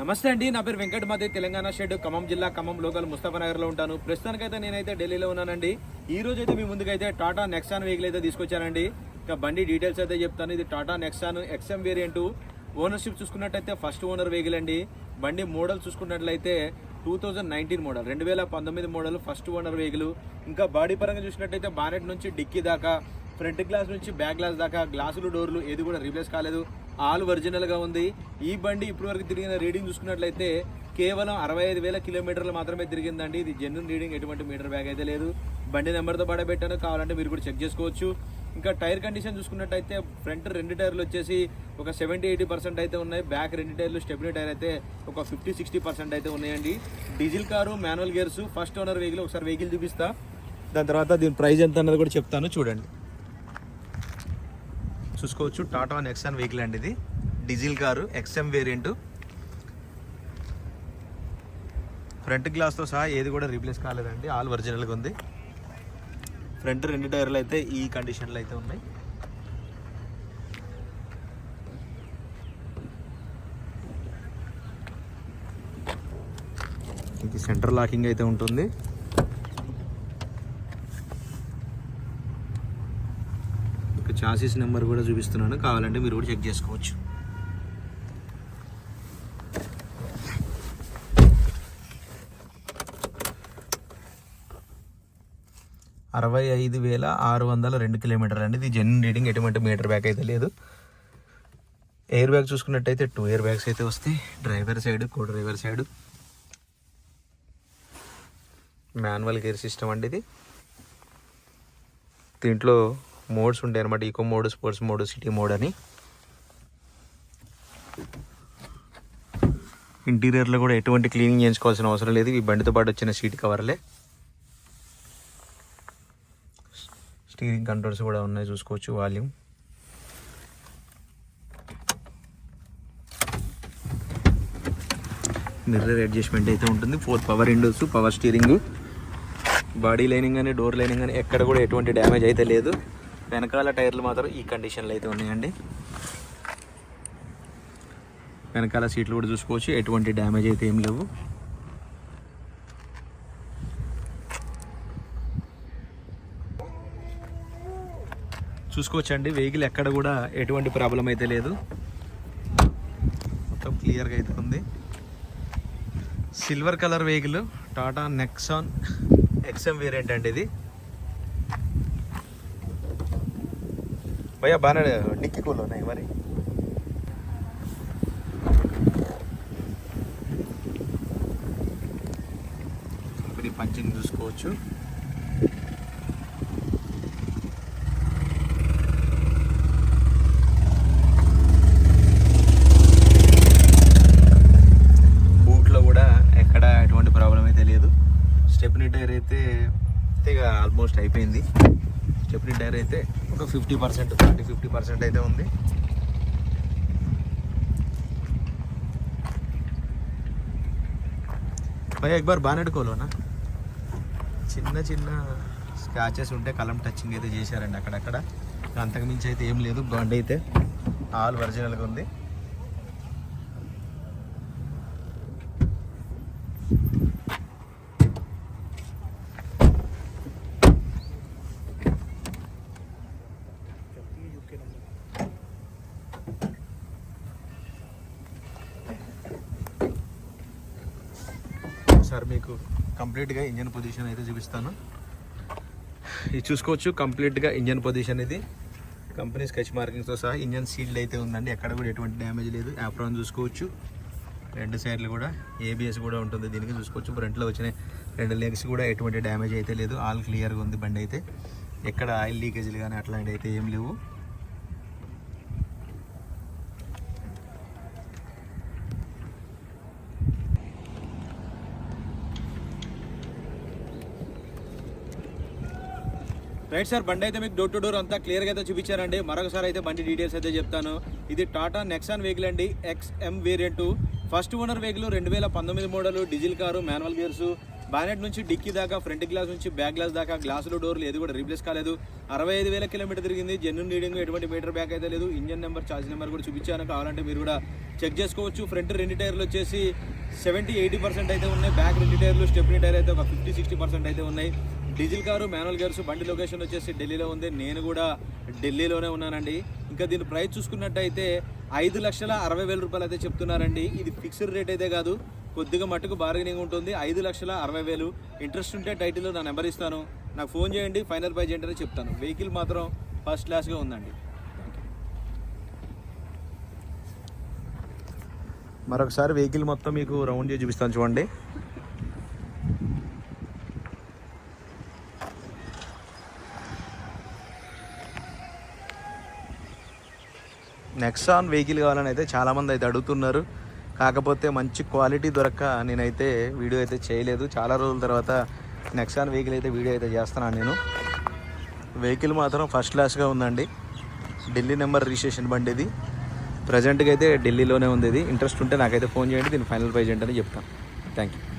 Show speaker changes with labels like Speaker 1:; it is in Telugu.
Speaker 1: నమస్తే అండి, నా పేరు వెంకట్ మాదే, తెలంగాణ స్టేట్ ఖమ్మం జిల్లా ఖమ్మం లోకల్ ముస్తాఫానగర్లో ఉంటాను. ప్రస్తుతానికైతే నేనైతే ఢిల్లీలో ఉన్నానండి. ఈ రోజు అయితే మీ ముందుకైతే టాటా నెక్సాన్ వెహికల్ అయితే తీసుకొచ్చానండి. ఇక బండి డీటెయిల్స్ అయితే చెప్తాను. ఇది Tata Nexon XM variant. Ownership చూసుకున్నట్టయితే ఫస్ట్ ఓనర్ వెహికల్ అండి. బండి మోడల్ చూసుకున్నట్లయితే 2019 model, 2019 model first owner vehicle. ఇంకా బాడీ పరంగా చూసినట్టయితే బానెట్ నుంచి డిక్కీ దాకా, ఫ్రంట్ గ్లాస్ నుంచి బ్యాక్ గ్లాస్ దాకా గ్లాసులు డోర్లు ఏది కూడా రీప్లేస్ కాలేదు, ఆల్ ఒరిజినల్గా ఉంది. ఈ బండి ఇప్పటివరకు తిరిగిన రీడింగ్ చూసుకున్నట్లయితే కేవలం 65,000 కిలోమీటర్లు మాత్రమే తిరిగిందండి. ఇది జెన్యున్ రీడింగ్, ఎటువంటి మీటర్ బ్యాగ్ అయితే లేదు. బండి నెంబర్తో పాటు పెట్టాను, కావాలంటే మీరు కూడా చెక్ చేసుకోవచ్చు. ఇంకా టైర్ కండిషన్ చూసుకున్నట్టయితే ఫ్రంట్ 2 టైర్లు వచ్చేసి ఒక 70-80% అయితే ఉన్నాయి. బ్యాక్ 2 టైర్లు స్టెప్నీ టైర్ అయితే ఒక 50-60% అయితే ఉన్నాయండి. Diesel car, manual gears, first owner vehicle. ఒకసారి వెహికల్ చూపిస్తా, దాని తర్వాత దీని ప్రైస్ ఎంత అన్నది కూడా చెప్తాను. చూడండి, చూసుకోవచ్చు. టాటా నెక్సాన్ వెహికల్ అండి ఇది. Diesel car, XM variant. Front గ్లాస్తో సహా ఏది కూడా రీప్లేస్ కాలేదండి, ఆల్ ఒరిజినల్గా ఉంది. ఫ్రంట్ 2 టైర్లు అయితే ఈ కండిషన్లో అయితే ఉన్నాయి. ఇది సెంటర్ లాకింగ్ అయితే ఉంటుంది. చాసిస్ నెంబర్ కూడా చూపిస్తున్నాను, కావాలంటే మీరు కూడా చెక్ చేసుకోవచ్చు. $65,602 కిలోమీటర్లు అండి. ఇది జెన్యున్ రీడింగ్, ఎటువంటి మీటర్ బ్యాక్ అయితే లేదు. ఎయిర్ బ్యాగ్ చూసుకున్నట్టయితే 2 ఎయిర్ బ్యాగ్స్ అయితే వస్తాయి. Driver side, co driver side. Manual gear system అండి ఇది. దీంట్లో మోడ్స్ ఉంటాయి అనమాట, eco mode, sports mode, city mode అని. ఇంటీరియర్లో కూడా ఎటువంటి క్లీనింగ్ చేయించుకోవాల్సిన అవసరం లేదు. ఈ బండితో పాటు వచ్చిన సీట్ కవర్లే. స్టీరింగ్ కంట్రోల్స్ కూడా ఉన్నాయి, చూసుకోవచ్చు. వాల్యూమ్, మిర్రర్ అడ్జస్ట్మెంట్ అయితే ఉంటుంది. 4 power Windows, power steering. Body lining కానీ డోర్ లైనింగ్ కానీ ఎక్కడ కూడా ఎటువంటి డ్యామేజ్ అయితే లేదు. వెనకాల టైర్లు మాత్రం ఈ కండిషన్లో అయితే ఉన్నాయండి. వెనకాల సీట్లు కూడా చూసుకోవచ్చు, ఎటువంటి డ్యామేజ్ అయితే ఏం లేవు. చూసుకోవచ్చండి, వెహికల్ ఎక్కడ కూడా ఎటువంటి ప్రాబ్లం అయితే లేదు, మొత్తం క్లియర్గా అయితే ఉంది. Silver colour vehicle, Tata Nexon XM variant అండి ఇది. భయ్యా బాగా డిక్కీ కూల్ ఉన్నాయి మరి. కంపెనీ పంచింగ్ చూసుకోవచ్చు. బూట్లో కూడా ఎక్కడ ఎటువంటి ప్రాబ్లం అయితే లేదు. స్టెప్నీ టైర్ అయితే ఇక ఆల్మోస్ట్ అయిపోయింది. స్టెప్నీ టైర్ అయితే ఒక 50% అయితే ఉంది. భయ్యా ఎక్ బార్ బానెట్ కోలోనా చిన్న చిన్న స్క్రాచెస్ ఉంటే కలం టచింగ్ అయితే చేశారండి అక్కడక్కడ. అంతకుమించి అయితే ఏం లేదు. బండి అయితే ఆల్ ఒరిజినల్గా ఉంది. సార్ మీకు కంప్లీట్గా ఇంజన్ పొజిషన్ అయితే చూపిస్తాను. ఇది చూసుకోవచ్చు, కంప్లీట్గా ఇంజన్ పొజిషన్ ఇది. కంపెనీ స్కెచ్ మార్కింగ్స్తో సహా ఇంజన్ సీల్డ్ అయితే ఉందండి, ఎక్కడ కూడా ఎటువంటి డ్యామేజ్ లేదు. యాప్రాన్ చూసుకోవచ్చు, 2 సైడ్లు కూడా ABS కూడా ఉంటుంది దీనికి, చూసుకోవచ్చు. ఫ్రంట్లో వచ్చిన 2 లెగ్స్ కూడా ఎటువంటి డ్యామేజ్ అయితే లేదు, ఆల్ క్లియర్గా ఉంది బండి అయితే. ఎక్కడ ఆయిల్ లీకేజీలు కానీ అట్లాంటివి అయితే ఏం లేవు. రైట్ సార్, బండి అయితే మీకు డోర్ టు డోర్ అంతా క్లియర్గా అయితే చూపించారండి. మరొకసారి అయితే బండి డీటెయిల్స్ అయితే చెప్తాను. ఇది టాటా నెక్సాన్ వెహికల్ అండి, XM variant. First owner vehicle, 2019 model, diesel car, manual gears. Bonnet నుంచి డిక్కీ దాకా, ఫ్రంట్ గ్లాస్ నుంచి బ్యాక్ గ్లాస్ దాకా, గ్లాసులు డోర్లు ఏది కూడా రీప్లేస్ కాలేదు. 65,000 కిలోమీటర్ తిరిగింది. జెన్యూన్ రీడింగ్, ఎటువంటి మీటర్ బ్యాక్ అయితే లేదు. ఇంజన్ నెంబర్, ఛార్జ్ నెంబర్ కూడా చూపించాను, కావాలంటే మీరు కూడా చెక్ చేసుకోవచ్చు. ఫ్రంట్ 2 టైర్లు వచ్చేసి 70-80% అయితే ఉన్నాయి. బ్యాక్ 2 టైర్లు స్టెప్నీ టైర్ అయితే ఒక 50-60% అయితే ఉన్నాయి. Diesel car, manual gears. బండి లొకేషన్ వచ్చేసి ఢిల్లీలో ఉంది. నేను కూడా ఢిల్లీలోనే ఉన్నానండి. ఇంకా దీని ప్రైస్ చూసుకున్నట్టయితే 5,60,000 రూపాయలు అయితే చెప్తున్నారండి. ఇది ఫిక్స్డ్ రేట్ అయితే కాదు, కొద్దిగా మట్టుకు బార్గెనింగ్ ఉంటుంది. 5,60,000. ఇంట్రెస్ట్ ఉంటే టైటిల్లో నా నెంబర్ ఇస్తాను, నాకు ఫోన్ చేయండి, ఫైనల్ ప్రైజ్ ఏంటనే చెప్తాను. వెహికల్ మాత్రం ఫస్ట్ క్లాస్గా ఉందండి. మరొకసారి వెహికల్ మొత్తం మీకు రౌండ్ చేసి చూపిస్తాను చూడండి. నెక్సాన్ వెహికల్ కావాలని అయితే చాలామంది అయితే అడుగుతున్నారు. కాకపోతే మంచి క్వాలిటీ దొరక్క నేనైతే వీడియో అయితే చేయలేదు. చాలా రోజుల తర్వాత నెక్సాన్ వెహికల్ అయితే వీడియో అయితే చేస్తున్నాను నేను. వెహికల్ మాత్రం ఫస్ట్ క్లాస్గా ఉందండి. ఢిల్లీ నెంబర్ రిజిస్ట్రేషన్ బండి ఇది. ప్రజెంట్గా అయితే ఢిల్లీలోనే ఉంది. ఇది ఇంట్రెస్ట్ ఉంటే నాకైతే ఫోన్ చేయండి, దీని ఫైనల్ ప్రైజ్ ఏంటని చెప్తాను. Thank you.